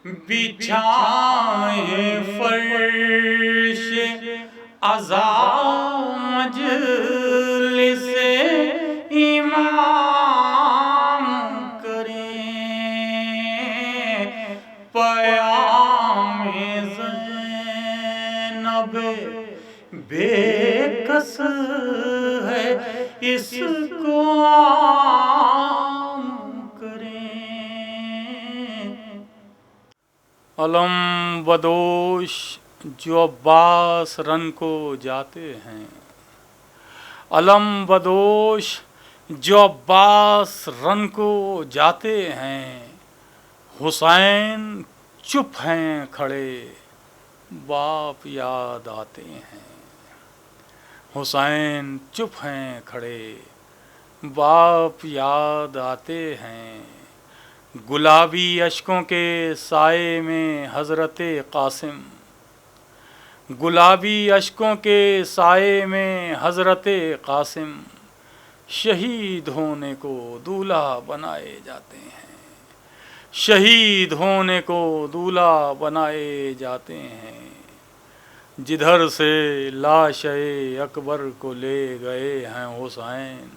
بچھائیں فرش عزا مجلس امام کریں، پیام زینب بے کس ہے اس کو عام کریں۔ علم بدوش جو عباس رن کو جاتے ہیں، علم بدوش جو عباس رن کو جاتے ہیں، حسین چپ ہیں کھڑے باپ یاد آتے ہیں، حسین چپ ہیں کھڑے باپ یاد آتے ہیں، گلابی اشکوں کے سائے میں حضرت قاسم، گلابی اشکوں کے سائے میں حضرت قاسم، شہید ہونے کو دولہا بنائے جاتے ہیں، شہید ہونے کو دولہا بنائے جاتے ہیں، جدھر سے لاش اکبر کو لے گئے ہیں حسین،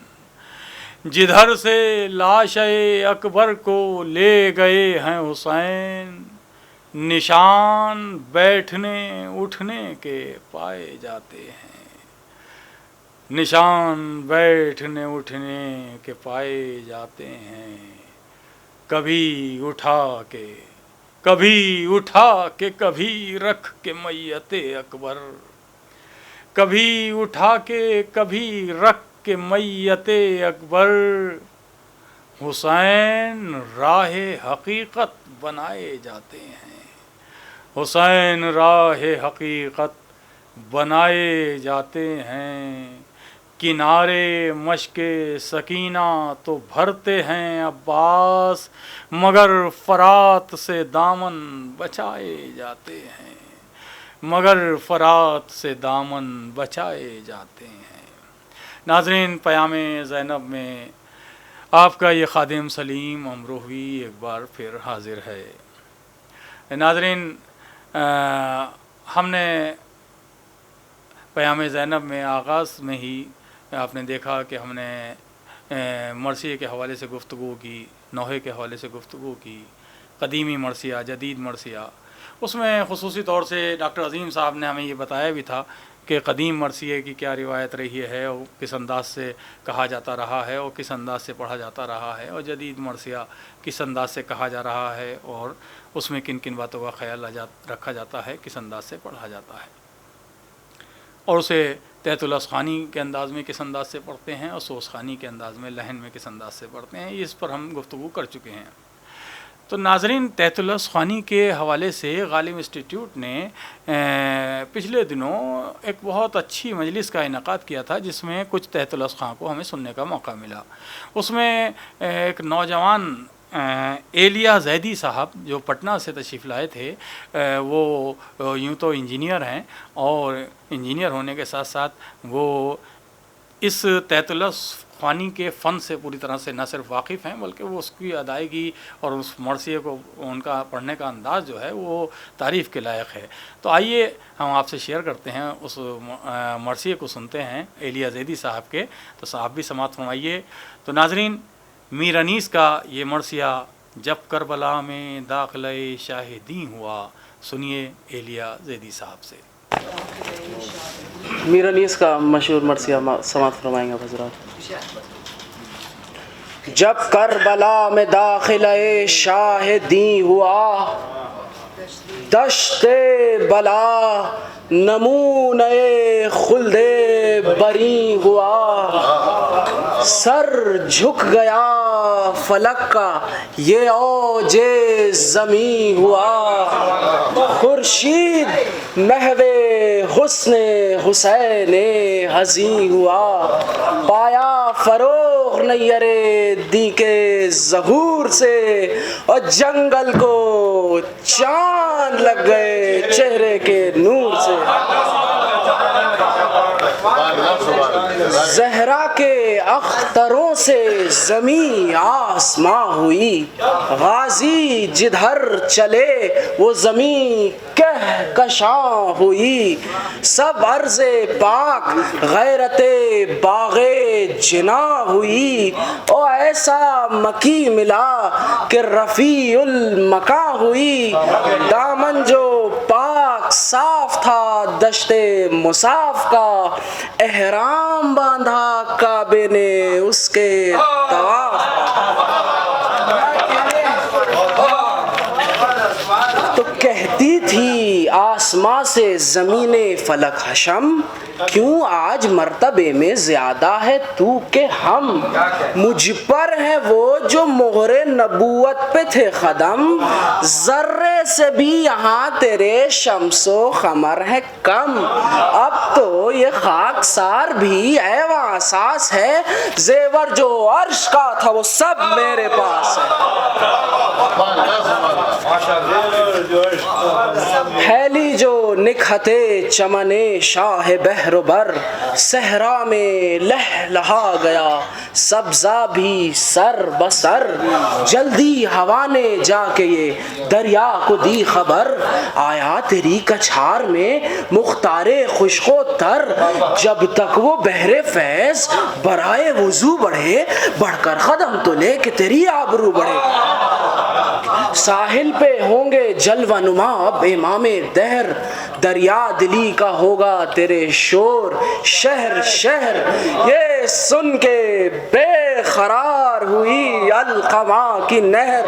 جدھر سے لاش اکبر کو لے گئے ہیں حسین، نشان بیٹھنے اٹھنے کے پائے جاتے ہیں، نشان بیٹھنے اٹھنے کے پائے جاتے ہیں، کبھی اٹھا کے کبھی رکھ کے میت اکبر، کبھی اٹھا کے کبھی رکھ کے میت اکبر، حسین راہ حقیقت بنائے جاتے ہیں، حسین راہ حقیقت بنائے جاتے ہیں، کنارے مشک سکینہ تو بھرتے ہیں عباس، مگر فرات سے دامن بچائے جاتے ہیں، مگر فرات سے دامن بچائے جاتے ہیں۔ ناظرین، پیام زینب میں آپ کا یہ خادم سلیم امروہوی ایک بار پھر حاضر ہے۔ ناظرین، ہم نے پیام زینب میں آغاز میں ہی آپ نے دیکھا کہ ہم نے مرثیے کے حوالے سے گفتگو کی، نوحے کے حوالے سے گفتگو کی، قدیمی مرثیہ، جدید مرثیہ۔ اس میں خصوصی طور سے ڈاکٹر عظیم صاحب نے ہمیں یہ بتایا بھی تھا کہ قدیم مرثیے کی کیا روایت رہی ہے اور کس انداز سے کہا جاتا رہا ہے اور کس انداز سے پڑھا جاتا رہا ہے، اور جدید مرثیہ کس انداز سے کہا جا رہا ہے اور اس میں کن کن باتوں کا خیال رکھا جاتا ہے، کس انداز سے پڑھا جاتا ہے، اور اسے تحت الاسخانی کے انداز میں کس انداز سے پڑھتے ہیں اور سوسخانی کے انداز میں، لحن میں کس انداز سے پڑھتے ہیں، اس پر ہم گفتگو کر چکے ہیں۔ تو ناظرین، تحت الاسخانی کے حوالے سے غالب انسٹیٹیوٹ نے پچھلے دنوں ایک بہت اچھی مجلس کا انعقاد کیا تھا، جس میں کچھ تحت الاسخان کو ہمیں سننے کا موقع ملا۔ اس میں ایک نوجوان ایلیا زیدی صاحب جو پٹنہ سے تشریف لائے تھے، وہ یوں تو انجینئر ہیں، اور انجینئر ہونے کے ساتھ ساتھ وہ اس تحت الاسخانی کے فن سے پوری طرح سے نہ صرف واقف ہیں بلکہ وہ اس کی ادائیگی اور اس مرثیے کو ان کا پڑھنے کا انداز جو ہے وہ تعریف کے لائق ہے۔ تو آئیے ہم آپ سے شیئر کرتے ہیں، اس مرثیے کو سنتے ہیں ایلیا زیدی صاحب کے، تو صاحب بھی سماعت فرمائیے۔ تو ناظرین، میر انیس کا یہ مرثیہ جب کربلا میں داخلہ شاہدیں ہوا، سنیے ایلیا زیدی صاحب سے۔ میر انیس کا مشہور مرثیہ سماعت فرمائیں گے حضرات۔ جب کربلا میں داخلہ شاہدیں ہوا، دشت بلا نمونۂ خلد بری ہوا، سر جھک گیا فلک کا یہ اوج زمیں ہوا، خورشید محو حسن حسین حزیں ہوا، پایا فروغ نیر دی کے ظہور سے، اور جنگل کو چاند لگ گئے چہرے کے نور سے۔ زہرا کے اختروں سے زمین آسماں ہوئی، غازی جدھر چلے وہ زمین کہکشاں ہوئی، سب عرض پاک غیرت باغ جناں ہوئی، او ایسا مکی ملا کہ رفیع المکاں ہوئی، دامن جو پاک صاف تھا دشت مصاف کا، احرام باندھا کعبے نے اس کے طواف تو کہتی تھی آسماں سے زمین فلک حشم، کیوں آج مرتبے میں زیادہ ہے تو کہ ہم، مجھ پر ہے وہ جو مہر نبوت پہ تھے قدم، ذرے سے بھی یہاں تیرے شمس و قمر ہے کم، اب تو یہ خاکسار بھی ایواں اساس ہے، زیور جو عرش کا تھا وہ سب میرے پاس ہے، پھیلی جو نکھتے چمنے شاہ بحر و بر، صحرا میں لہلہا گیا سبزہ بھی سر بسر، جلدی ہوا نے جا کے یہ دریا کو دی خبر، آیا تیری کچھار میں مختار خشک و تر، جب تک وہ بحر فیض برائے وضو بڑھے، بڑھ کر قدم تو لے کہ تیری آبرو بڑھے، ساحل پہ ہوں گے جلوہ نما اب امام دہر، دریا دلی کا ہوگا تیرے شور شہر شہر، یہ سن کے بے قرار ہوئی القما کی نہر،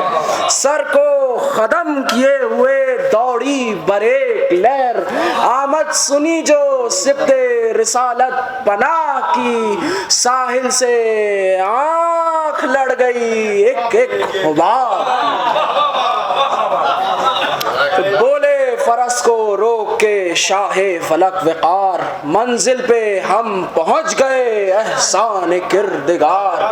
سر کو قدم کیے ہوئے دوڑی بریک لہر، آمد سنی جو سبت رسالت پناہ کی، ساحل سے آنکھ لڑ گئی ایک ایک غبار، بولے فرس کو روک کے شاہ فلک وقار، منزل پہ ہم پہنچ گئے احسان کردگار،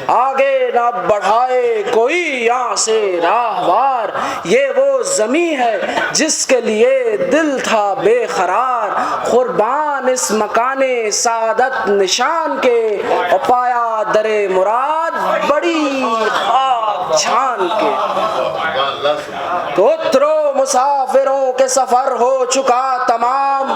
آگے نہ بڑھائے کوئی یہاں سے راہوار، یہ وہ زمیں ہے جس کے لیے دل تھا بے قرار، قربان اس مکان سعادت نشان کے، اور پایا در مراد بڑی خاک چھان کے، تو اترو مسافروں کے سفر ہو چکا تمام،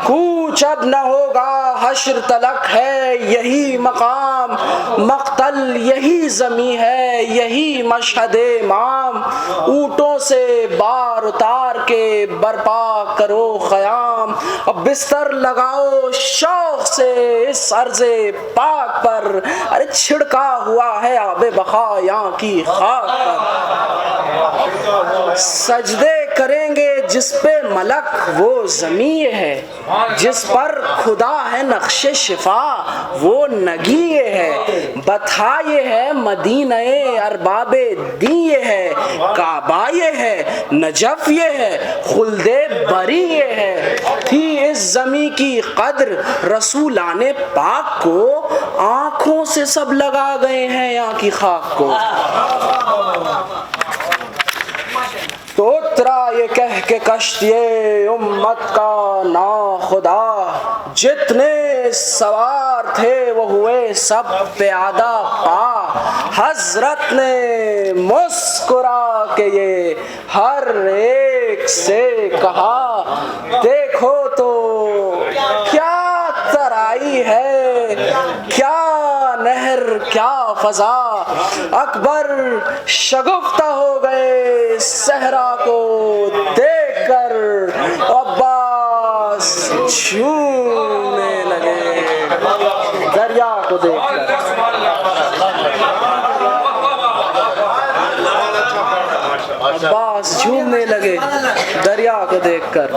کوچ اب نہ ہوگا حشر تلک ہے یہی مقام، مقتل یہی زمیں ہے یہی مشہد امام، اونٹوں سے بار اتار کے برپا کرو خیام، اب بستر لگاؤ شوق سے اس عرض پاک پر، ارے چھڑکا ہوا ہے آب بقا یہاں کی خاک پر، سجدے کریں گے جس پہ ملک وہ زمین ہے، جس پر خدا ہے نقش شفا وہ نگی ہے، بتھا یہ ہے مدینہ ارباب دین یہ ہے، کعبہ یہ ہے نجف یہ ہے خلد بری یہ ہے، تھی اس زمین کی قدر رسولان پاک کو، آنکھوں سے سب لگا گئے ہیں یہاں کی خاک کو، تو اترا یہ کہہ کے کشتی امت کا ناخدا، جتنے سوار تھے وہ ہوئے سب پیادہ پا، حضرت نے مسکرا کے یہ ہر ایک سے کہا، دیکھو تو کیا ترائی ہے کیا نہر کیا فضا، اکبر شگفتہ ہو گئے صحرا کو دیکھ کر، عباس جھومنے لگے دریا کو دیکھ کر، عباس جھومنے لگے دریا کو دیکھ کر،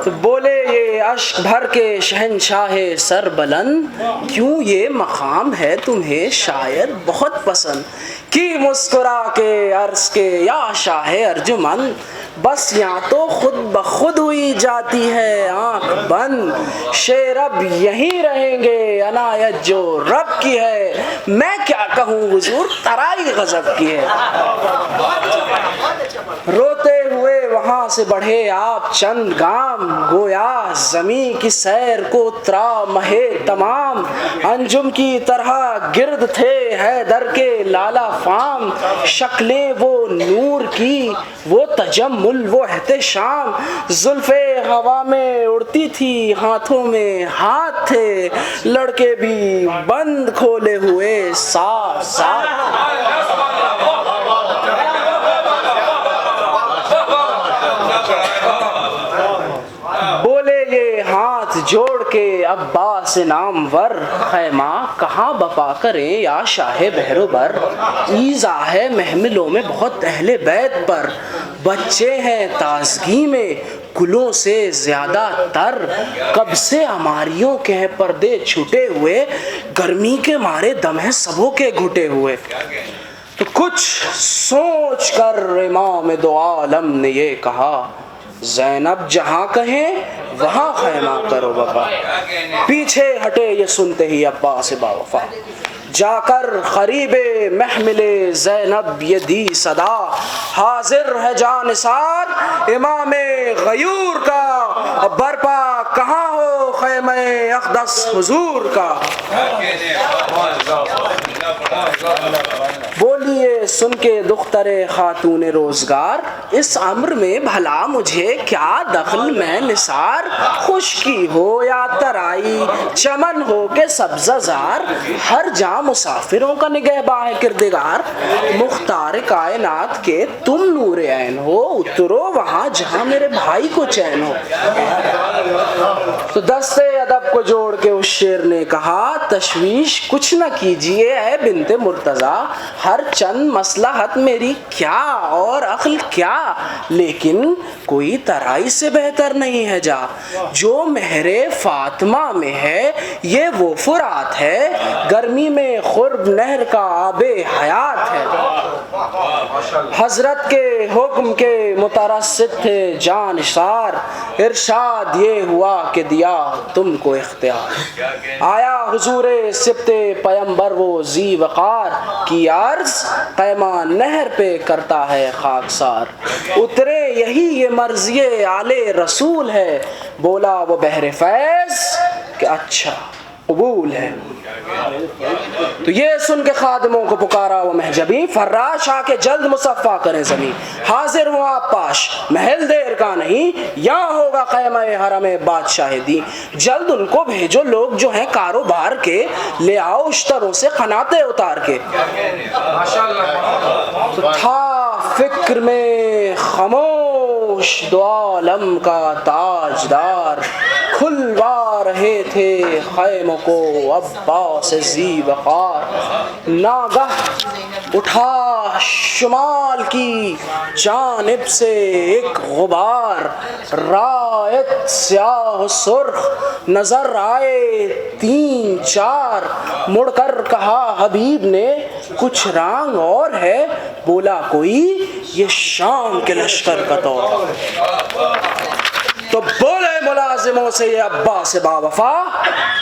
تو بولے یہ اشک بھر کے شہنشاہ سر بلند، کیوں یہ مقام ہے تمہیں شاید بہت پسند، کی مسکرا کے عرض کے یا شاہ ارجمند، بس یہاں تو خود بخود ہوئی جاتی ہے آنکھ بند، شیر اب یہیں رہیں گے عنایت جو رب کی ہے، میں کیا کہوں حضور ترائی غضب کی ہے، روتے ہوئے وہاں سے بڑھے آپ چند گام، گویا زمین کی سیر کو اترا مہے تمام، انجم کی طرح گرد تھے حیدر کے لالا فام، شکلیں وہ نور کی وہ تجمل وہ احتشام، زلفیں ہوا میں اڑتی تھی ہاتھوں میں ہاتھ تھے، لڑکے بھی بند کھولے ہوئے ساتھ ساتھ۔ بولے یہ ہاتھ جوڑ کے عباس نامور، خیمہ کہاں بپا کریں یا شاہ بحر و بر، ایذا ہے محملوں میں بہت اہل بیت پر، بچے ہیں تازگی میں گلوں سے زیادہ تر، کب سے ہماریوں کے ہیں پردے چھوٹے ہوئے، گرمی کے مارے دم ہیں سبوں کے گھٹے ہوئے۔ تو کچھ سوچ کر امام دو عالم نے یہ کہا، زینب جہاں کہیں وہاں خیمہ کرو بپا، پیچھے ہٹے یہ سنتے ہی عباس با وفا، جا کر قریب محمل زینب یہ دی صدا، حاضر ہے جانثار امام غیور کا، برپا کہاں ہو خیمہ اقدس حضور کا۔ بولیے سن کے دختر خاتون روزگار، اس امر میں بھلا مجھے کیا دخل، میں نثار، خشکی ہو یا ترائی چمن ہو کے سبزہ زار، ہر جہاں مسافروں کا نگہباں ہے کردگار، مختار کائنات کے تم نور عین ہو، اترو وہاں جہاں میرے بھائی کو چین ہو۔ تو دستے ادب کو جوڑ کے اس شیر نے کہا، تشویش کچھ نہ کیجیے اے بنت مرتضیٰ، ہر چند مصلحت میری کیا اور عقل کیا، لیکن کوئی ترائی سے بہتر نہیں ہے جا، جو مہر فاطمہ میں ہے یہ وہ فرات ہے، گرمی میں قرب نہر کا آب حیات ہے۔ حضرت کے حکم کے مترصد تھے جانثار، ارشاد یہ ہوا کہ دیا تم کو اختیار، آیا حضور سبت پیمبر وہ ذی وقار، کی عرض خیمہ نہر پہ کرتا ہے خاکسار، اترے یہی یہ مرضی آل رسول ہے، بولا وہ بحر فیض کہ اچھا قبول ہے۔ تو یہ سن کے خادموں کو پکارا وہ محجبی، فراش آ کے جلد مصفا کریں زمین، حاضر ہوں آپ پاش محل دیر کا نہیں، یہاں ہوگا خیمہ حرم بادشاہ دی، جلد ان کو بھیجو لوگ جو ہیں کاروبار کے، لے آؤ اشتروں سے قناتے اتار کے۔ تو تھا فکر میں خاموش دو عالم کا تاجدار، کھلوا رہے تھے خیموں کو عباس ذی وقار، ناگہ اٹھا شمال کی جانب سے ایک غبار، رائت سیاہ سرخ نظر آئے تین چار، مڑ کر کہا حبیب نے کچھ رنگ اور ہے، بولا کوئی یہ شام کے لشکر کا دور۔ تو بولے ملازموں سے یہ عباس با وفا،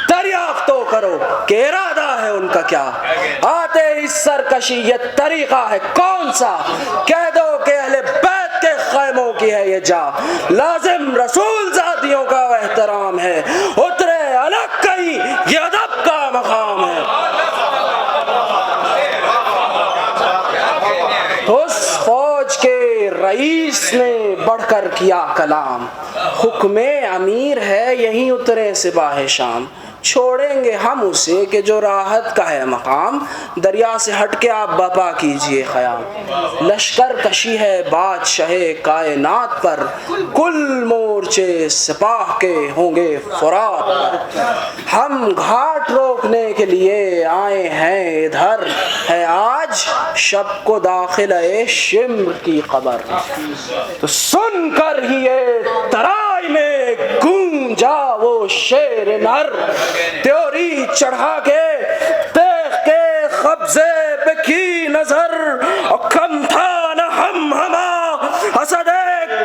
دریافت تو کرو کہ ارادہ ہے ان کا کیا، آتے اس سرکشی یہ طریقہ ہے کون سا، کہہ دو کہ اہل بیت کے خیموں کی ہے یہ جا، لازم رسول ذاتیوں کا احترام ہے، اترے الگ کہیں یہ ادب کا مقام ہے۔ اس فوج کے رئیس نے بڑھ کر کیا کلام، حکم امیر ہے یہیں اترے سپاہ شام، چھوڑیں گے ہم اسے کہ جو راحت کا ہے مقام، دریا سے ہٹ کے آپ بپا کیجئے خیام، لشکر کشی ہے بادشاہ کائنات پر، کل مورچے سپاہ کے ہوں گے فرات پر، ہم گھاٹ روکنے کے لیے آئے ہیں ادھر، ہے آج شب کو داخل ہے شمر کی قبر۔ تو سن کر ہی ترائی میں گونجا وہ شیر نر، تیوری چڑھا کے دیکھ کے قبضے پہ کی نظر، اور کم تھا نہ ہم ہما حسد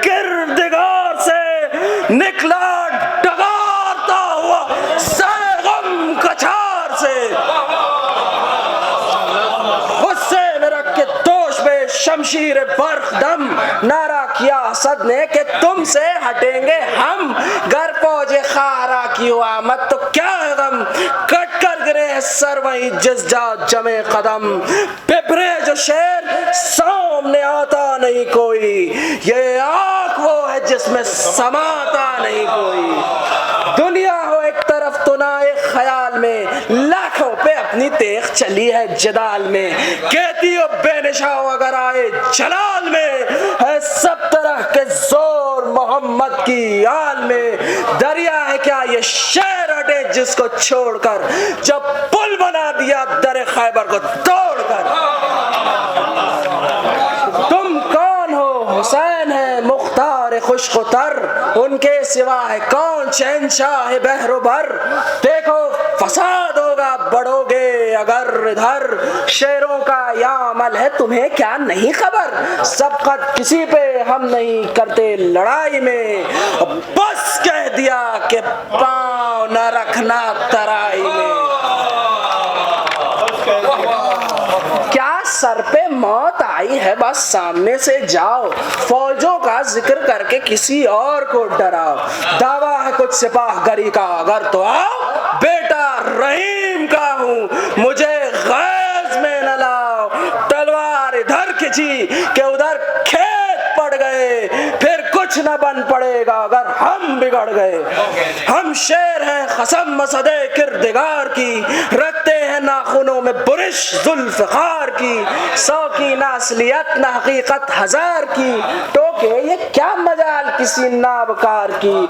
کردگار سے، نکلا ڈگارتا ہوا زیغم کچھار سے، غصے میں رکھ کے دوش میں شمشیر برق دم، نعرہ کیا اسد نے کہ تم سے ہٹیں گے ہم، گر فوج خارا کی آمد تو کیا ہے غم، کٹ کر گرے سر وہیں جس جا جمے قدم، ببرے جو شیر سامنے آتا نہیں کوئی، یہ آنکھ وہ ہے جس میں سماتا نہیں کوئی، دنیا ہو ایک طرف تو نہ ایک خیال میں، لاکھوں پہ اپنی تیغ چلی ہے جدال میں، کہتی ہو بے نشاں اگر آئے جلال میں، ہے سب طرح کے زور محمد کی آل میں، دریا ہے کیا یہ شہر ہٹے جس کو چھوڑ کر، جب پل بنا دیا در خیبر کو توڑ کر، تم کون ہو حسین ہے مختار خشک و تر، ان کے سوا ہے کون شہنشاہ بحر و بر، دیکھو فساد ہوگا بڑھو گے اگر ادھر، شیروں کا یا عمل ہے تمہیں کیا نہیں خبر، سبقت کسی پہ ہم نہیں کرتے لڑائی میں، بس کہہ دیا کہ پاؤں نہ رکھنا ترائی میں، کیا سر پہ موت آئی ہے بس سامنے سے جاؤ، فوجوں کا ذکر کر کے کسی اور کو ڈراؤ، دعویٰ ہے کچھ سپاہ گری کا اگر تو آؤ، بیٹا رحیم کا ہوں مجھے غیظ میں نہ لاؤ، تلوار ادھر کھچی کہ ادھر کھیت پڑ گئے، پھر کچھ نہ بن پڑے گا اگر ہم بگڑ گئے، ہم شیر ہیں قسم مسد کردگار کی، رکھتے ہیں ناخنوں میں برش ذوالفقار کی، 100 کی ناصلیت نہ حقیقت 1000 کی، ٹوکے یہ کیا مجال کسی نابکار کی،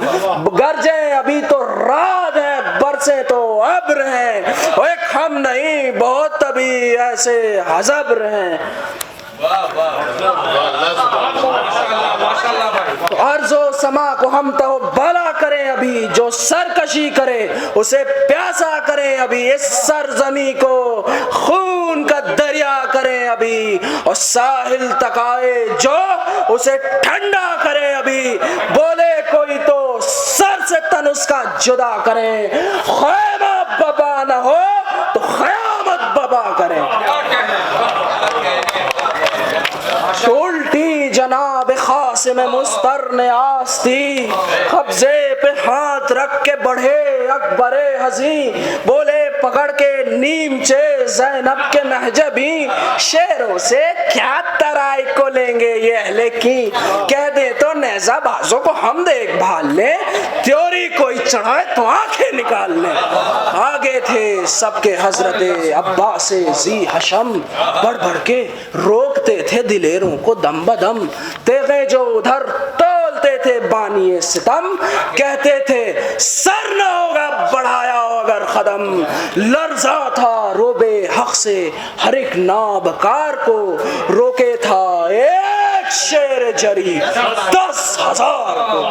گرجیں ابھی تو رات ہے برسیں تو ابر ہیں، ایک ہم نہیں بہت ابھی ایسے حزبر ہیں، عرض و سما کو ہم تو بالا کریں ابھی، جو سرکشی کرے اسے پیاسا کریں ابھی، اس سرزمین کو خون کا دریا کریں ابھی، اور ساحل تک آئے جو اسے ٹھنڈا کریں ابھی، بولے کوئی تو سر سے تن اس کا جدا کریں، خیمہ بابا نہ ہو تو قیامت بابا کریں، الٹی جناب قاسم مستر نے آستی، قبضے پہ ہاتھ رکھ کے بڑھے اکبر حزین، بولے پکڑ کے نیمچے زینب کے محجبی، شیروں سے کیا ترائی کو لیں گے یہ اہل کی، کہہ دیں تو نیزہ بازوں کو ہم دیکھ بھال لیں، تیوری کوئی چڑھائے تو آنکھیں نکال لیں، آگے تھے سب کے حضرت عباس ذی حشم، بڑھ بڑھ کے روکتے تھے دلیروں کو دم بدم، تیغیں جو ادھر تولتے تھے بانی ستم، کہتے تھے سر نہ ہوگا بڑھایا اگر قدم، لرزا تھا روبے حق سے ہر ایک نابکار کو، روکے تھا ایک شیر جری 10,000 کو،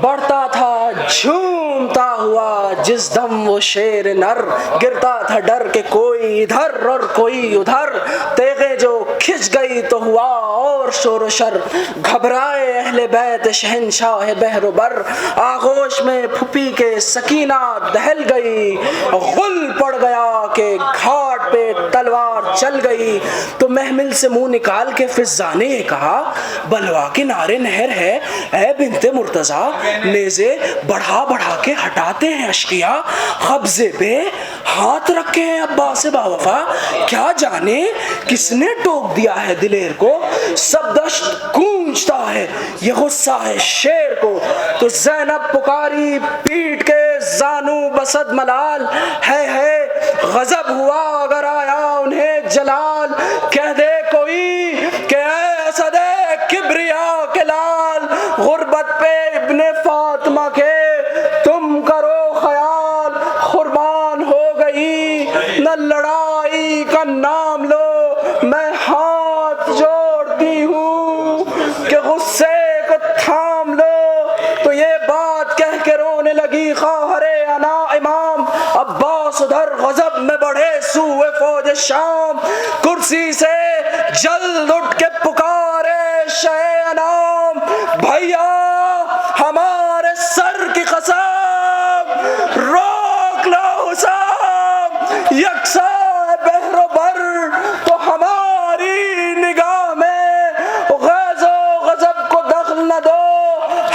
بڑھتا تھا جھومتا ہوا جس دم وہ شیر نر، گرتا تھا ڈر کے کوئی ادھر اور کوئی ادھر، تیغیں جو کھچ گئی تو ہوا اور شور و شر، گھبرائے اہل بیت شہنشاہ بحر و بر، آغوش میں پھپھی کے سکینہ دہل گئی، غل پڑ گیا کہ گھاٹ پہ تلوار چل گئی، تو محمل سے منہ نکال کے فضا نے کہا بلوا کے نارے نہر ہے اے بنت مرتضیٰ، نیزے بڑھا بڑھا کے ہٹاتے ہیں اشقیا، قبضے پہ ہاتھ رکھے ہیں عباس باوفا، کیا جانے کس نے ٹوک دیا ہے دلیر کو، سب دشت گونجتا ہے یہ غصہ ہے شیر کو، تو زینب پکاری پیٹ کے زانو بسد ملال، ہے غضب ہوا اگر آیا انہیں جلال، کہہ دے کوئی کہ اے اسد کبریا کے لال، غربت پہ ابن فاطمہ کے تم کرو خیال، قربان ہو گئی نہ لڑائی کا نام لو، میں ہاتھ جوڑتی ہوں کہ غصے کو تھام لو، تو یہ بات کہہ کے رونے لگی خواہر انا امام عباس، ادھر غضب میں بڑھے سوئے فوج شام، کرسی سے جلد اٹھ کے پکارے شہ انام، بھیا ہمارے سر کی قسم روک لو حسین، یکساں بحر و بر تو ہماری نگاہ میں غیظ و غضب کو دخل نہ دو،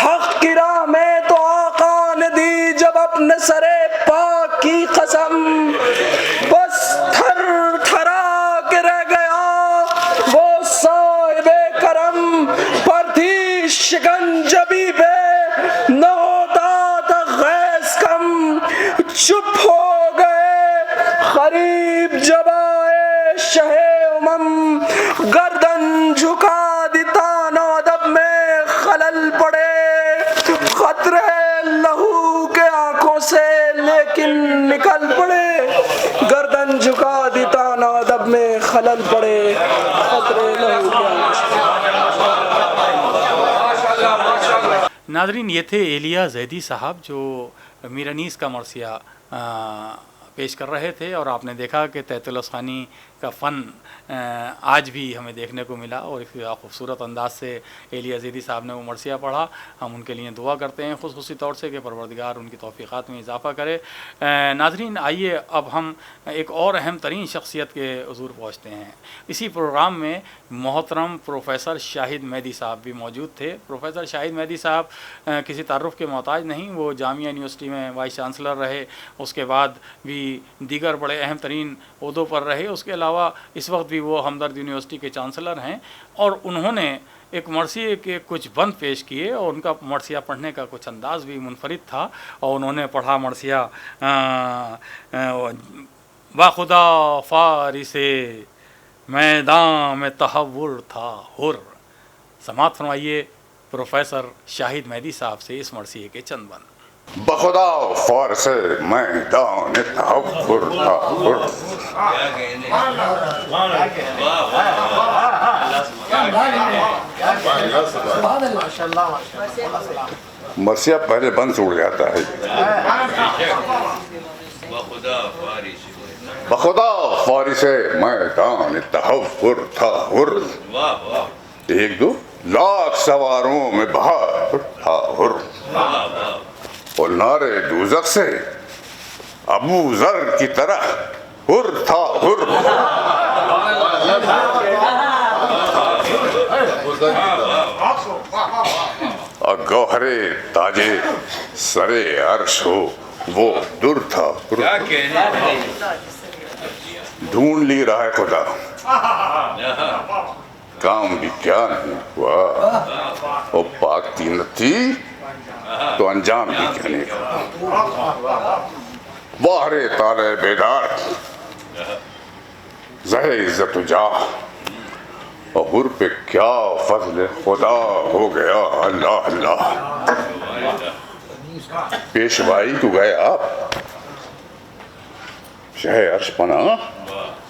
حق کی راہ میں تو آقا نے دی جب اپنے سرے پاک کی قسم، بس تھر تھرا کے رہ گیا وہ صاحب کرم، پر تھی شکنجبی پہ نہ ہوتا تھا غیظ کم، چپ ہو گئے غریب جب آئے شہ امم، گردن جھکا دی تان و ادب میں خلل پڑے، خطرے لہو کے آنکھوں سے لیکن نکل پڑے، گردن جھکا دی تان و ادب میں خلل پڑے، خطرے لہو کے آنکھوں سے۔ ناظرین، یہ تھے ایلیا زیدی صاحب جو میر انیس کا مرثیہ پیش کر رہے تھے، اور آپ نے دیکھا کہ تحت الاسخانی کا فن آج بھی ہمیں دیکھنے کو ملا، اور ایک خوبصورت انداز سے ایلیا زیدی صاحب نے وہ مرثیہ پڑھا۔ ہم ان کے لیے دعا کرتے ہیں خصوصی طور سے کہ پروردگار ان کی توفیقات میں اضافہ کرے۔ ناظرین، آئیے اب ہم ایک اور اہم ترین شخصیت کے حضور پہنچتے ہیں۔ اسی پروگرام میں محترم پروفیسر شاہد مہدی صاحب بھی موجود تھے۔ پروفیسر شاہد مہدی صاحب کسی تعارف کے محتاج نہیں، وہ جامعہ یونیورسٹی میں وائس چانسلر رہے، اس کے بعد بھی دیگر بڑے اہم ترین عہدوں پر رہے، اس کے علاوہ اس وقت بھی وہ ہمدرد یونیورسٹی کے چانسلر ہیں، اور انہوں نے ایک مرثیے کے کچھ بند پیش کیے، اور ان کا مرثیہ پڑھنے کا کچھ انداز بھی منفرد تھا، اور انہوں نے پڑھا مرثیہ باخدا فارس میدان میں تحور تھا حر۔ سماعت فرمائیے پروفیسر شاہد مہدی صاحب سے اس مرثیے کے چند بند۔ بخدا فارس میدان تحور تھا حر، مرثیہ پہلے بند سے اڑ جاتا ہے۔ بخدا فارس میدان تحور تھا حر، ایک دو لاکھ سواروں میں بہار تھا حر، اور نعرے دوزخ سے ابو ذر کی طرح حر تھا حر۔ اور گوہر تاج سر عرش ہو وہ در تھا حر۔ ڈھونڈ لی راہ خدا، کام بھی کیا نہیں ہوا، اور پاک تینت تھی تو انجام بھی کیا نہیں ہوا۔ باہر تالے بیدار زہ عزت و جاہ، اور حر پہ کیا فضل خدا ہو گیا، اللہ اللہ۔ پیشوائی کو گئے آپ شہ عرش پناہ،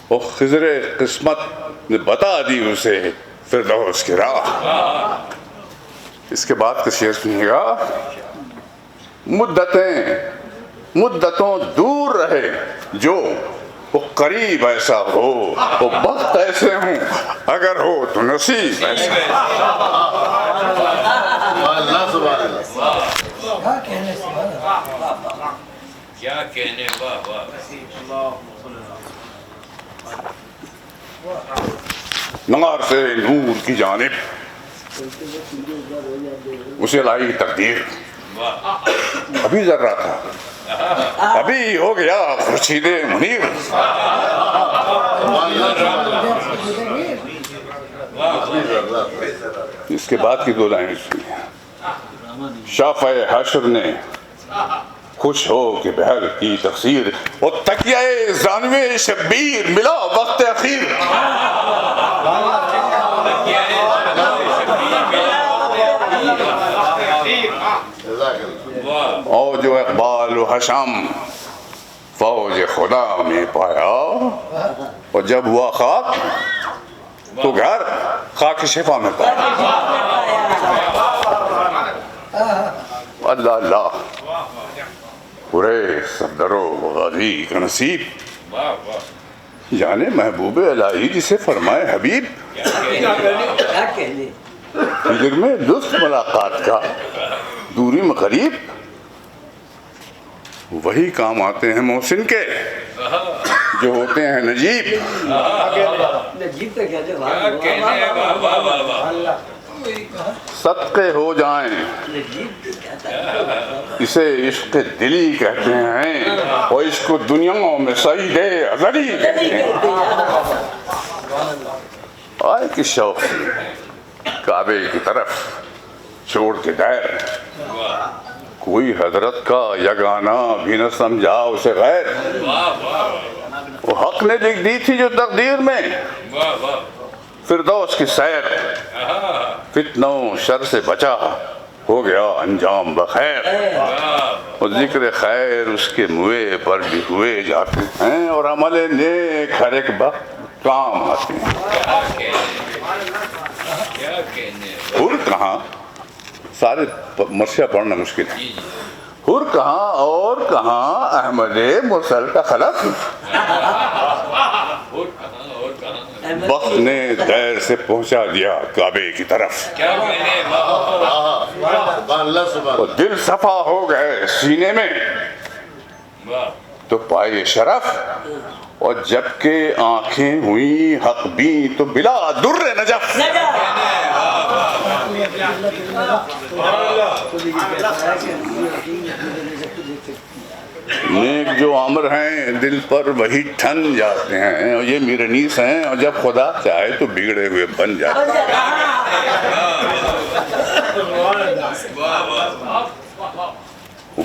اور خضر قسمت نے بتا دی اسے فردوس کی راہ۔ اس کے بعد کا شعر سنیے گا۔ مدتوں دور رہے جو، وہ قریب ایسا ہو، وہ بخت ایسے ہوں اگر ہو تو نصیب ایسا۔ کیا کہنے، واہ واہ۔ نار سے نور کی جانب اسے لائی تقدیر، ابھی ذرہ تھا ابھی ہو گیا خورشید منیر۔ اس کے بعد کی دو لائنیں سنیے۔ شافع حشر نے خوش ہو کے بہر کی تقصیر، اور تکیہ زانوے شبیر ملا وقت اخیر۔ اور جو اقبال و حشم فوج خدا میں پایا، اور جب ہوا خاک تو گھر خاک شفا میں پایا۔ اللہ اللہ، پورے صدر و غازی کا نصیب، جانے محبوب الہی جسے فرمائے حبیب۔ فکر میں لطف ملاقات کا، دوری میں قریب، وہی کام آتے ہیں محسن کے جو ہوتے ہیں نجیب، کیا کہنے واہ واہ واہ واہ صدقے ہو جائیں، اسے عشق دلی کہتے ہیں، اور عشق دنیا میں سعید ازلی کہتے ہیں۔ آئے کہ شوق کعبے کی طرف چھوڑ کے دیر، کوئی حضرت کا یگانہ بھی نہ سمجھا اسے غیر، وہ حق نے لکھ دی تھی جو تقدیر میں واہ واہ فردوس کی سیر، فتنوں شر سے بچا ہو گیا انجام بخیر، اور ذکر خیر اس کے منہ پر بھی ہوئے جاتے ہیں، اور عمل نیک ہر ایک وقت کام آتے ہیں۔ کیا کہنے حر کہاں، سارے مرثیہ پڑھنا مشکل ہے، حر کہاں اور کہاں احمد مرسل کا خلق، اور کہاں وقت نے دیر سے پہنچا دیا کعبے کی طرف، کیا کہنے واہ اور دل صفا ہو گئے سینے میں واہ تو پائے شرف، اور جب کہ آنکھیں ہوئیں حق بھی تو بلا در نجف، نیک جو امر ہیں دل پر وہی ٹھن جاتے ہیں، اور یہ میرنیس ہیں، اور جب خدا چاہے تو بگڑے ہوئے بن جاتے ہیں۔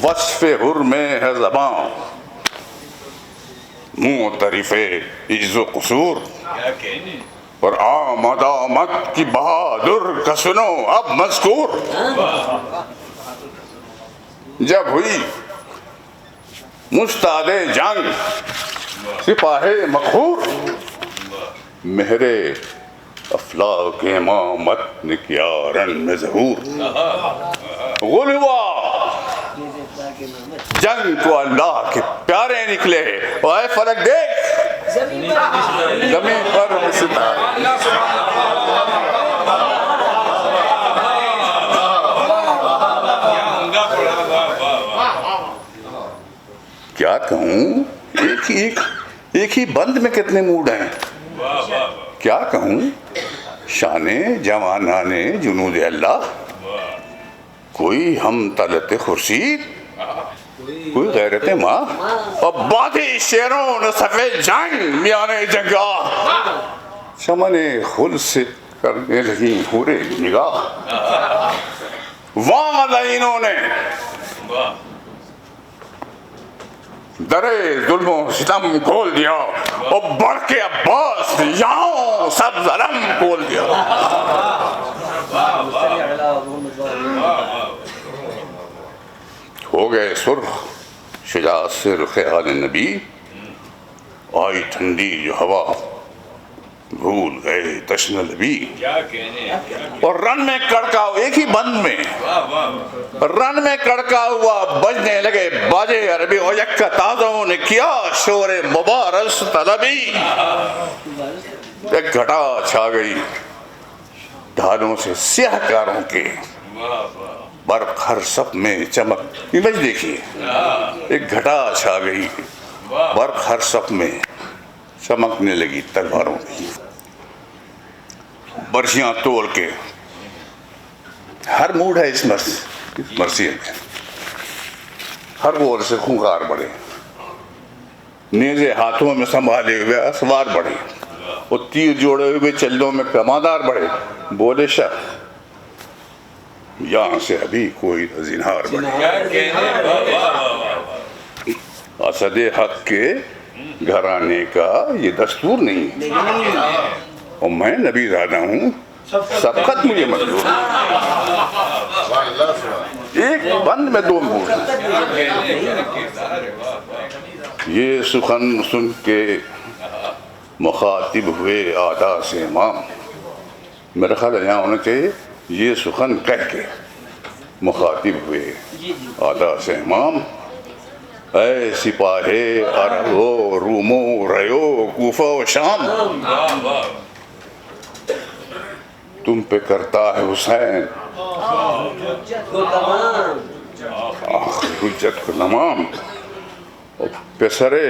وصف حر میں ہے زباں معترف عز و قصور، کیا کہنے اور آمد آمد کی بہادر کا سنو اب مذکور، جب ہوئی مستعد جنگ سپاہ مقہور، مہر افلاک امامت نے کیا رن میں ظہور، غلوا جنگ کو اللہ کے پیارے نکلے، اے فلک دیکھ زمین پر ستارے، کیا کہوں ایک ہی بند میں کتنے موڈ ہیں، کیا کہوں شان جوانان جنود اللہ، کوئی ہم طلعت خورشید، کوئی غیرت ماں، اور بادی شیروں نے سفید جنگ میانے جنگاہ، چمن خل سے کرنے لگی پورے نگاہ، وہاں لائنوں نے درے ظلم و ستم کھول دیا، اور بڑھ کے عباس یہاں سب ظلم کھول دیا، ہو گئے سرخ شجاعت سے رخ آل نبی، آئی ٹھنڈی جو ہوا بھول گئے تشن لبی، کیا کہنے اور رن میں کڑکا ایک ہی بند میں رن میں کڑکا ہوا بجنے لگے باجے عربی، اور یکا تازوں نے کیا شور مبارز طلبی، ایک گھٹا چھا گئی ڈھالوں سے سیاہ کاروں کے، برق ہر سب میں چمک، امیج دیکھیے، ایک گھٹا چھا گئی برق ہر سب میں چمکنے لگی تلواروں کی، برشیاں توڑ کے، ہر موڈ ہے اس مرثیے میں، ہر غور سے خونخوار بڑھے، نیزے ہاتھوں میں سنبھالے ہوئے اسوار بڑھے، اور تیر جوڑے ہوئے چلوں میں کماندار بڑھے، بولے شاہ یہاں سے ابھی کوئی زنہار بڑھے، کیا کہنے اسد حق کے گھرانے کا یہ دستور نہیں، اور میں نبی زادہ ہوں، سبقت مجھے منظور، ایک بند میں دو موڈ، یہ سخن سن کے مخاطب ہوئے آدھا سے امام، میرا خیال ہے یہاں ہونا چاہیے یہ سخن کہہ کے مخاطب ہوئے آدھا سے امام، اے سپاہے عرب و روم و ریو کوفہ و شام، تم پہ کرتا ہے حسین آخر حجت کو تمام، پسرے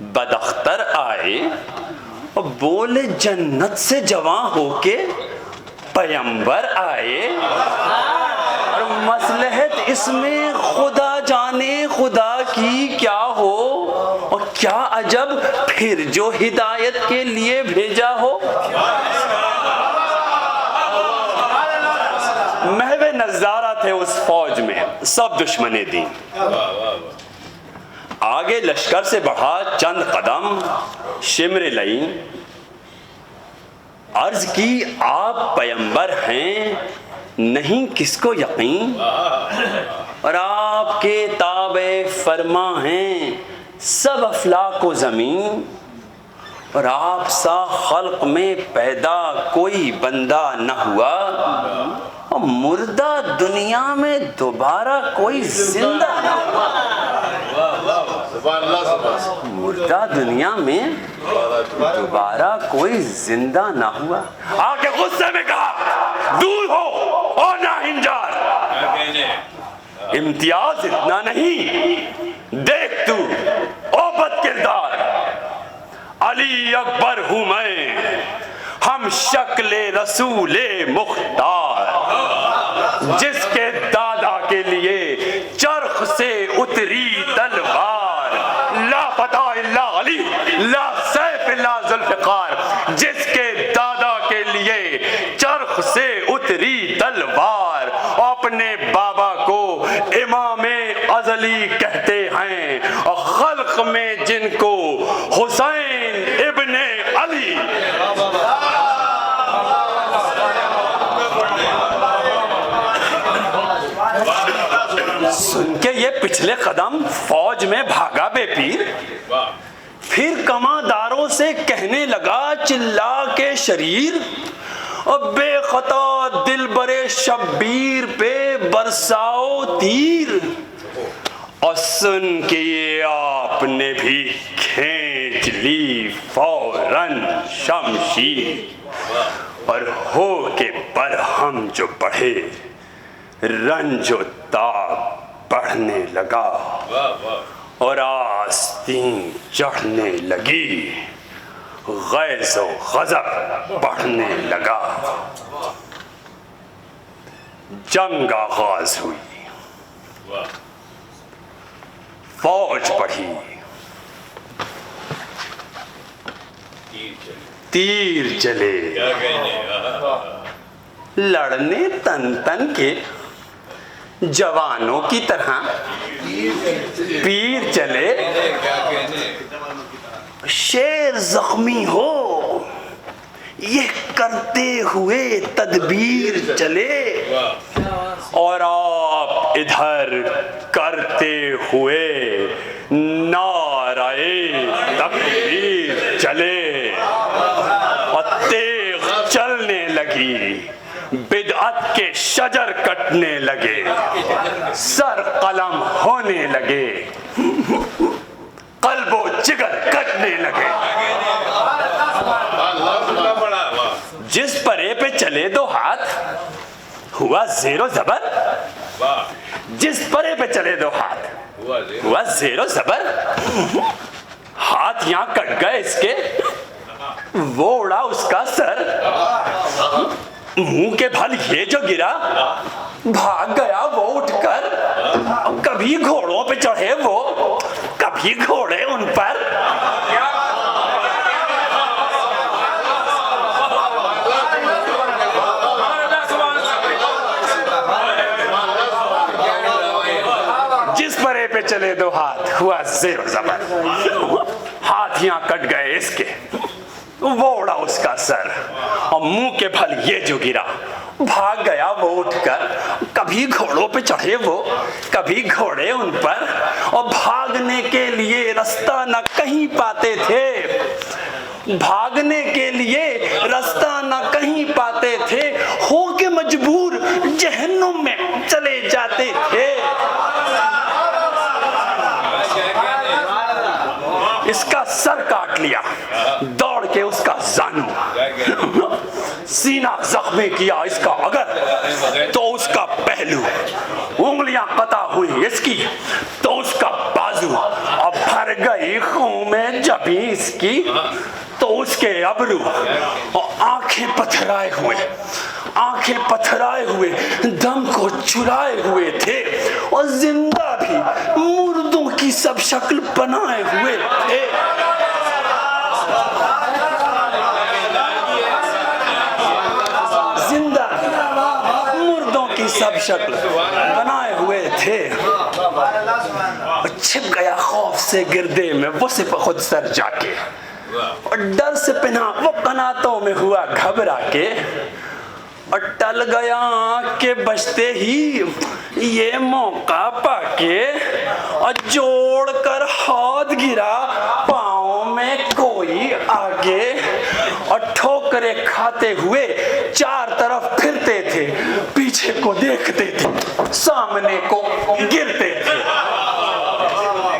بداختر آئے اور بولے جنت سے جوان ہو کے پیمبر آئے، اور مصلحت اس میں خدا جانے خدا کی کیا ہو، اور کیا عجب پھر جو ہدایت کے لیے بھیجا ہو۔ محو نظارہ تھے اس فوج میں سب دشمن دین۔ آگے لشکر سے بڑھا چند قدم، شمر لئی عرض کی آپ پیمبر ہیں نہیں کس کو یقین، اور آپ کے تابع فرما ہیں سب افلاک و زمین، اور آپ سا خلق میں پیدا کوئی بندہ نہ ہوا، اور مردہ دنیا میں دوبارہ کوئی زندہ نہ ہوا۔ مردہ دنیا میں دوبارہ کوئی زندہ نہ ہوا۔ آگے غصے میں کہا دور ہو اور نہ ہنجار، امتیاز اتنا نہیں، دیکھ تو او بد کردار، علی اکبر ہوں میں، ہم شکل رسول مختار، جس کے دادا کے لیے چرخ سے اتری تلوار، لا فتح الا علی لا سیف الا ذوالفقار، جس کے دادا کے لیے چرخ سے اتری تلوار، اپنے بابا کو امام ازلی کہتے ہیں، اور خلق میں جن کو حسین ابن علی۔ سن کے یہ پچھلے قدم فوج میں بھاگا بے پیر، پھر کمانداروں سے کہنے لگا چلا کے شریر، اور بے خطا دل برے شبیر پہ برساؤ تیر، اور سن کے یہ آپ نے بھی کھینچ لی فوراً شمشیر، اور ہو کے برہم جو بڑھے رنج و تاب بڑھنے لگا، اور آستین چڑھنے لگی، غیظ و غضب بڑھنے لگا، جنگ آغاز ہوئی، فوج بڑھی، تیر چلے، لڑنے تن تن کے جوانوں کی طرح پیر چلے، شیر زخمی ہو یہ کرتے ہوئے تدبیر چلے، اور آپ ادھر کرتے ہوئے نعرہ تکبیر چلے، اور تیغ چلنے لگی، بدعت کے شجر کٹنے لگے، سر قلم ہونے لگے، قلب و جگر کٹنے لگے۔ جس پرے پہ چلے دو ہاتھ ہوا زیر و زبر، جس پرے پہ چلے دو ہاتھ ہوا زیر و زبر، ہاتھ یہاں کٹ گئے اس کے، وہ اڑا اس کا سر، منہ کے بھل یہ جو گرا، بھاگ گیا وہ اٹھ کر، کبھی گھوڑوں پہ چڑھے وہ کبھی گھوڑے ان پر، جس پرے پہ چلے دو ہاتھ ہوا زیر و زبر، ہاتھ یہاں کٹ گئے اس کے، وہ اڑا اس کا سر، اور منہ کے پھل یہ جو گرا، بھاگ گیا وہ اٹھ کر، کبھی گھوڑوں پہ چڑھے وہ کبھی گھوڑے ان پر، اور بھاگنے کے لیے رستہ نہ کہیں پاتے تھے، بھاگنے کے لیے رستہ نہ کہیں پاتے تھے، ہو کے مجبور جہنم میں چلے جاتے تھے۔ اس کا سر کاٹ لیا، دوڑ کے اس کا زانو، سینہ زخمی کیا اس کا اگر تو اس کا پہلو، انگلیاں قطع ہوئی اس کی تو اس کا بازو، اور بھر گئی خون میں جبیں اس کی تو اس کے ابرو اور آنکھیں پتھرائے ہوئے دم کو چرائے ہوئے تھے اور زندہ بھی مردوں کی سب شکل بنائے ہوئے تھے. زندہ مردوں کی سب شکل بنائے ہوئے تھے. چھپ گیا خوف سے گردے میں وہ صرف خود سر جا کے, اور ڈر سے پناہ وہ قناتوں میں ہوا گھبرا کے, اور ٹل گیا کہ بچتے ہی یہ موقع پا کے, اور جوڑ کر ہاتھ گرا پاؤں میں کوئی آگے, اور ٹھوکریں کھاتے ہوئے چار طرف پھرتے تھے, پیچھے کو دیکھتے تھے, سامنے کو گرتے تھے,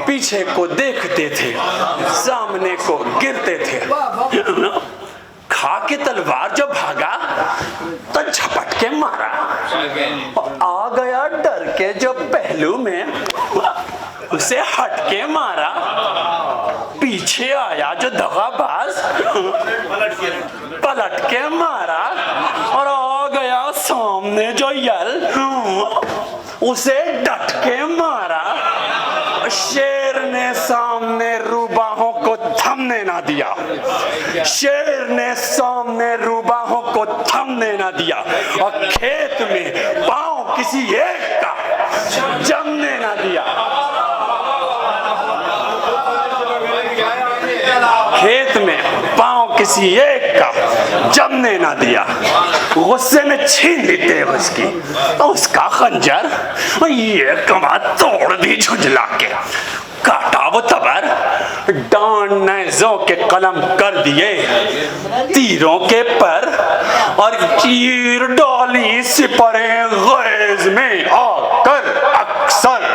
پیچھے کو دیکھتے تھے, سامنے کو گرتے تھے. کھا کے تلوار جو بھاگا تو جھپٹ کے مارا, آ گیا ڈر کے جو پہلو میں اسے ہٹ کے مارا, پیچھے آیا جو دغا باز پلٹ کے مارا, اور آ گیا سامنے جو یل اسے ڈٹ کے مارا. شیر نے سامنے روباہوں کو تھمنے نہ دیا, شیر نے سامنے روباہوں کو تھمنے نہ دیا, اور کھیت میں پاؤں کسی ایک کا جمنے نہ دیا, کھیت میں پاؤں کسی ایک کا جمنے نہ دیا. غصے میں چھین لی تیغ اس کی, اس کا خنجر یہ کما توڑ دی جھنجلا کے, کاٹا وہ تبر, ڈانڈ نیزوں کے قلم کر دیے تیروں کے پر, اور چیر ڈالی سپریں غیظ میں آ کر اکثر.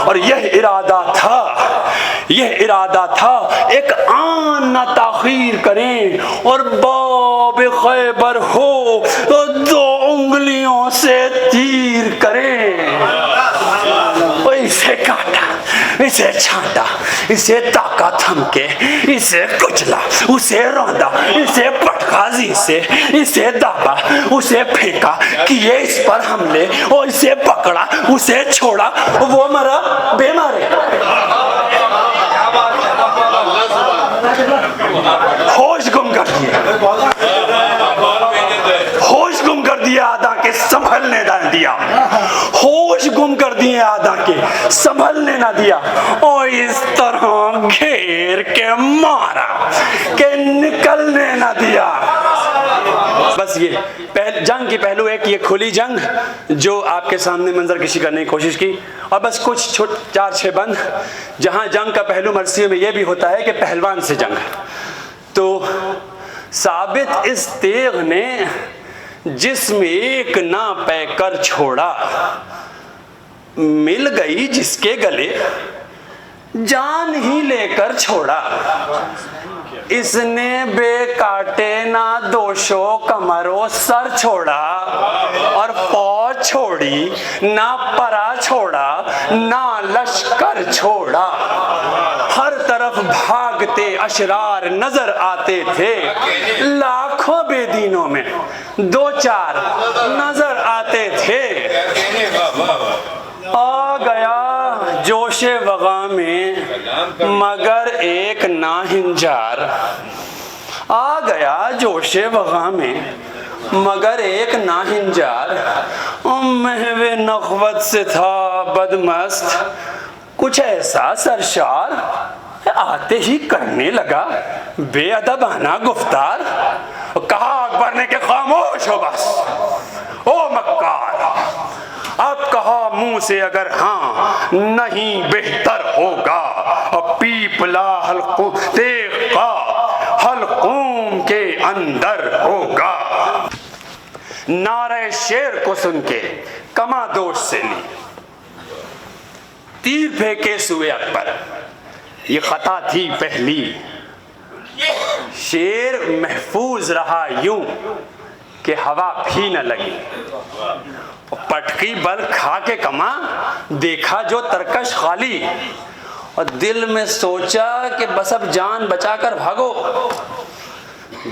اور یہ ارادہ تھا ایک آن نہ تاخیر کریں, اور باب خیبر ہو تو 2 انگلیوں سے تیر کریں. اسے کاٹا, اسے چھانٹا, اسے تاکا تھم کے, اسے کچلا, اسے روندا, اسے پٹخازی سے, اسے دابا, اسے پھینکا, کیے اس پر حملے, اور اسے پکڑا, اسے چھوڑا, وہ مرا بے مارے. ہوش گم کر دیا, ہوش گم کر دیا آدھا کے سنبھلنے نہ دیا, ہوش گم کر دیے آدھا کے سنبھلنے نہ دیا, اور اس طرح گھیر کے مارا کہ نکلنے نہ دیا. بس یہ جنگ کی پہلو ایک یہ کھلی جنگ جو آپ کے سامنے منظر کشی کرنے کی کوشش کی, اور بس کچھ 4-6 بند جہاں جنگ کا پہلو مرثیوں میں یہ بھی ہوتا ہے کہ پہلوان سے جنگ. تو ثابت اس تیغ نے جسم ایک نہ پے کر چھوڑا, مل گئی جس کے گلے جان ہی لے کر چھوڑا. اس نے بے کاٹے نہ دوشو کمرو سر چھوڑا, اور فوج چھوڑی نہ پرا چھوڑا نہ لشکر چھوڑا. ہر طرف بھاگتے اشرار نظر آتے تھے, لاکھوں بے دینوں میں 2-4 نظر آتے تھے. آ گیا جوش وغا میں مگر ایک ناہنجار, آ گیا جوش وغا میں مگر ایک ناہنجار. محو نخوت سے تھا بدمست کچھ ایسا سرشار, آتے ہی کرنے لگا بے ادبانہ گفتار. کہا اکبر نے کہ خاموش ہو بس او مکار, اب کہا منہ سے اگر ہاں نہیں بہتر ہوگا, پیپلا تیغ کا حلقوم کے اندر ہوگا. نعرہ شیر کو سن کے کما دوش سے لی, تیر پھینکے سوئے اکبر, یہ خطا تھی پہلی. شیر محفوظ رہا یوں کہ ہوا بھی نہ لگی, پٹکی بل کھا کے کما دیکھا جو ترکش خالی, اور دل میں سوچا کہ بس اب جان بچا کر بھاگو،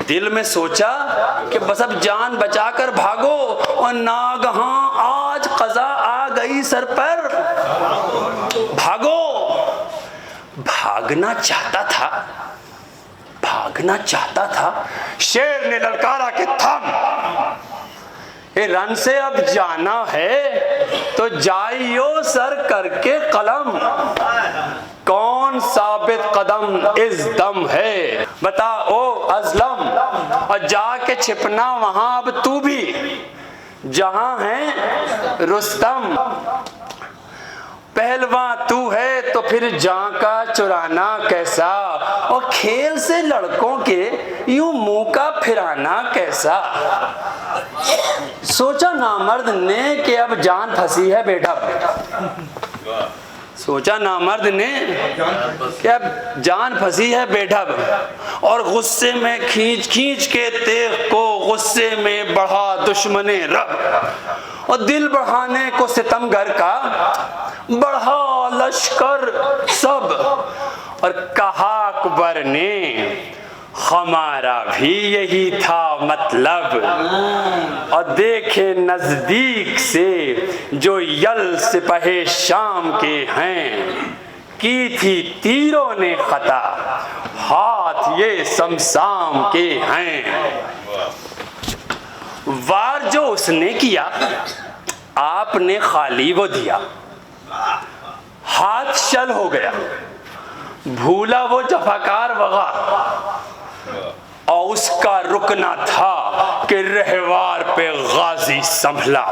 دل میں سوچا کہ بس اب جان بچا کر بھاگو، اور ناگہاں آج قضا آ گئی سر پر، بھاگو۔ بھاگنا چاہتا تھا، شیر نے للکارا کہ تھم، اے رن سے اب جانا ہے تو جائیو سر کر کے قلم، کون ثابت قدم اس دم ہے بتا او ازلم، اور جا کے چھپنا وہاں اب تو بھی جہاں ہے رستم، پہلواں تو ہے تو پھر جاں کا چرانا کیسا، اور کھیل سے لڑکوں کے یوں منہ کا پھرانا کیسا، سوچا نامرد نے کہ اب جان پھنسی ہے بے ڈھب، سوچا نامرد نے کہ اب جان پھنسی ہے بے ڈھب، اور غصے میں کھینچ کے تیغ کو غصے میں بڑھا دشمن رب، اور دل بڑھانے کو ستمگر کا بڑھا لشکر سب، اور کہا اکبر نے ہمارا بھی یہی تھا مطلب، اور دیکھے نزدیک سے جو یل سپہ شام کے ہیں، کی تھی تیروں نے خطا ہاتھ یہ سمسام کے ہیں، وار جو اس نے کیا آپ نے خالی وہ دیا، ہاتھ شل ہو گیا بھولا وہ جفاکار وغا، اور اس کا رکنا تھا کہ رہوار پہ غازی سنبھلا،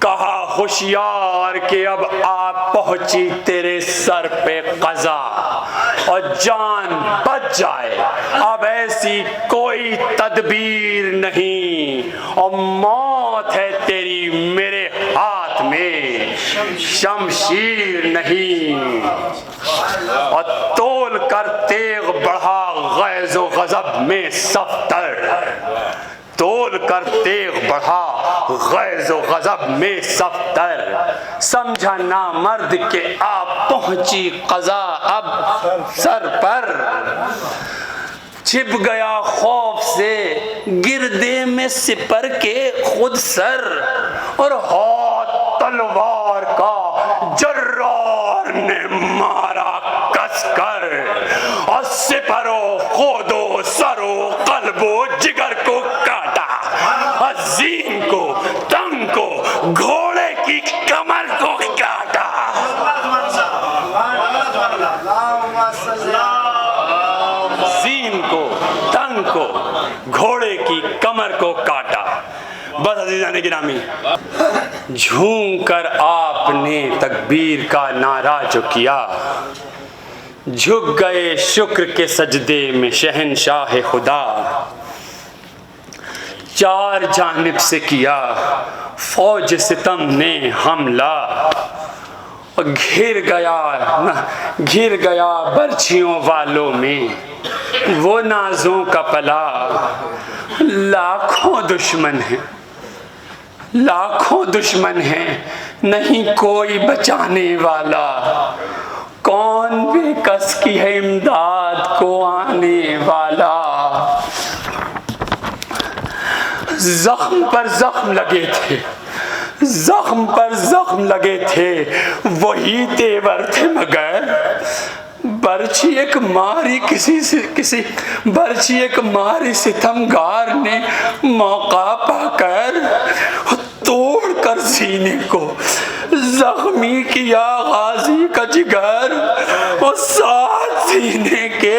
کہا ہوشیار کہ اب آ پہنچی تیرے سر پہ قضا، اور جان بچ جائے اب ایسی کوئی تدبیر نہیں، اور موت ہے تیری میرے ہاتھ میں شمشیر نہیں، اور تول کر تیغ بڑھا غیظ و غضب میں صفتر، تول کر تیغ بڑھا غیظ و غضب میں صفتر، سمجھا نامرد کہ آپ پہنچی قضا اب سر پر، چھپ گیا خوف سے گردے میں سپر کے خود سر، اور ہاتھ تلوار کا جرار نے مارا کس کر، اور سپر و خود و سر و قلب و جگر کو کاٹا، عظیم کو تنگ کو گھوڑے کی کمر کو کاٹا، عظیم کو تنگ کو گھوڑے کی کمر کو کاٹا۔ بس عزیزان گرامی، جھوم کر آپ نے تکبیر کا نعرہ جو کیا، جھک گئے شکر کے سجدے میں شہنشاہ خدا، چار جانب سے کیا فوج ستم نے حملہ، اور گھر گیا برچھیوں والوں میں وہ نازوں کا پلا، لاکھوں دشمن ہیں نہیں کوئی بچانے والا، کون بے کس کی ہے امداد کو آنے والا، زخم پر زخم لگے تھے وہی تیور تھے، مگر برچھی ایک ماری ستمگار نے موقع پا کر توڑ کر سینے کو زخمی کیا غازی کا جگر، اور ساتھ سینے کے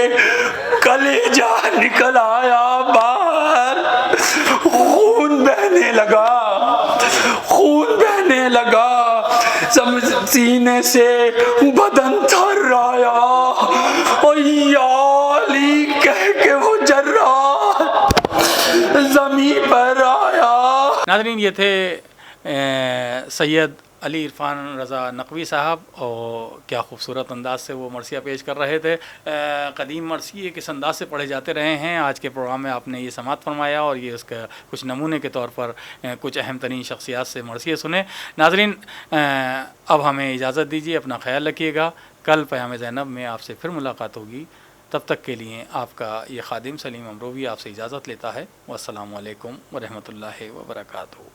کلیجہ نکل آیا باہر، خون بہنے لگا سینے سے بدن تھر آیا، اور یا علی کہہ کے وہ جراح زمین پر آیا۔ ناظرین، یہ تھے سید علی عرفان رضا نقوی صاحب، اور کیا خوبصورت انداز سے وہ مرثیہ پیش کر رہے تھے۔ قدیم مرثیے کس انداز سے پڑھے جاتے رہے ہیں، آج کے پروگرام میں آپ نے یہ سماعت فرمایا، اور یہ اس کا کچھ نمونے کے طور پر کچھ اہم ترین شخصیات سے مرثیے سنے۔ ناظرین، اب ہمیں اجازت دیجیے، اپنا خیال رکھیے گا، کل پیام زینب میں آپ سے پھر ملاقات ہوگی. تب تک کے لیے آپ کا یہ خادم سلیم امروی آپ سے اجازت لیتا ہے. والسلام علیکم ورحمۃ اللہ وبرکاتہ.